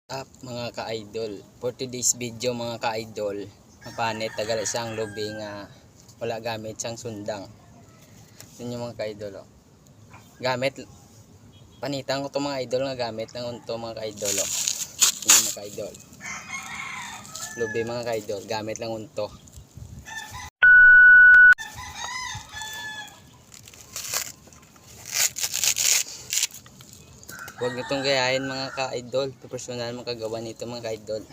Up mga ka-idol, for today's video mga ka-idol, mapanit tagal isang lubi nga wala gamit siyang sundang. Yun yung mga ka-idol, oh. Gamit panitan ko to mga idol nga gamit ng unto mga ka-idol, oh. Yun yung mga ka-idol, lubi mga ka-idol, gamit lang unto. Huwag nitong gayahin mga ka-idol, personal makagawa nito mga ka-idol.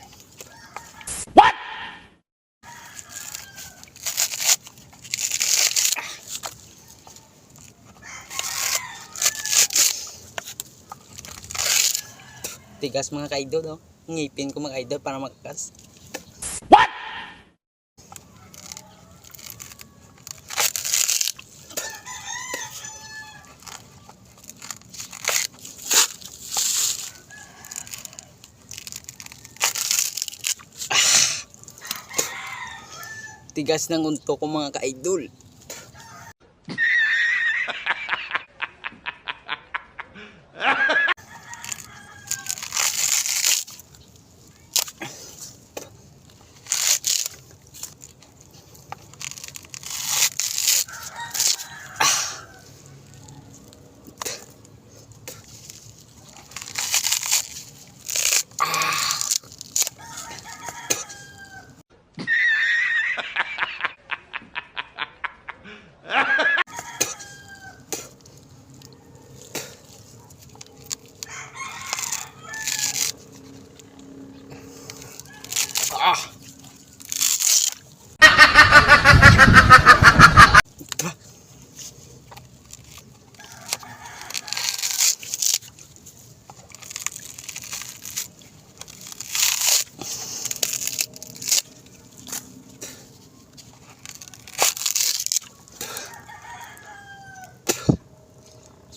Tigas mga ka-idol, oh. Ngipin ko mga idol para makakas. What? Tigas ng unto ko mga ka-idol.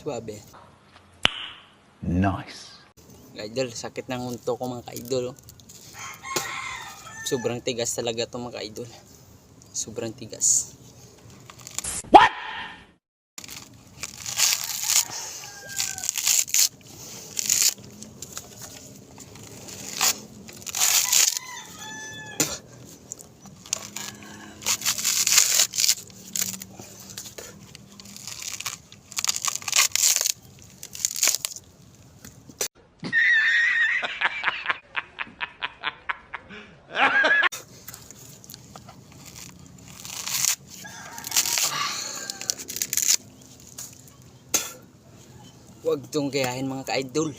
Suabe. Nice. Idol, sakit ng unto ko mga ka-idol, oh. Sobrang tigas talaga to mga ka-idol. Sobrang tigas. What? Huwag itong gayahin mga ka-idol.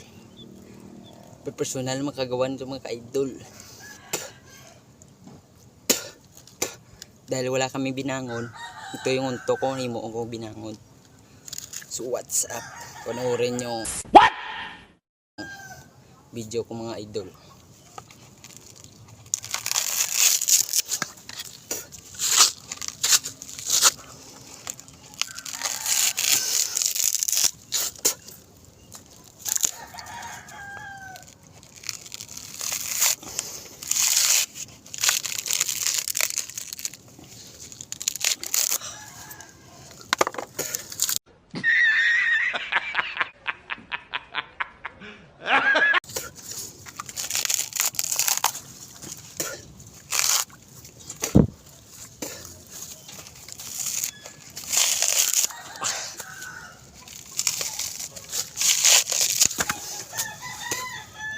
Personal makagawa nito mga ka-idol. Dahil wala kami binangon, ito yung unto ko, hindi mo ako binangon. So what's up? Panoorin nyo video ko mga idol.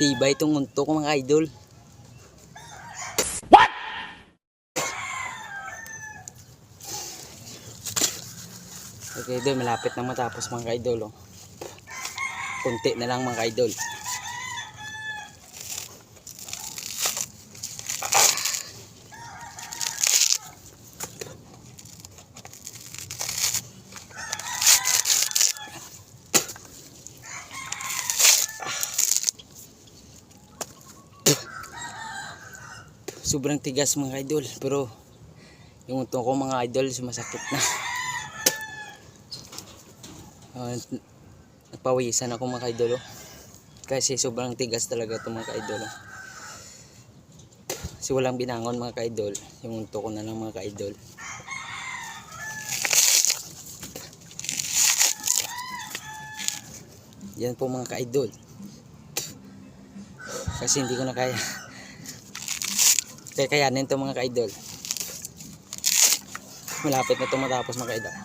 Tibay itong unto ko mga idol. What? Okay idol, malapit na matapos mga idol, oh. Kunti na lang mga idol. Sobrang tigas mga idol, pero yung unto ko mga idol sumasakit na. Nagpawisan ako mga idol, oh. Kasi sobrang tigas talaga ito mga idol, oh. Kasi walang binangon mga idol, yung unto ko na lang mga idol. Yan po mga idol. Kasi hindi ko na kaya. Kaya kayanin to mga ka-idol. Malapit na ito matapos mga ka-idol.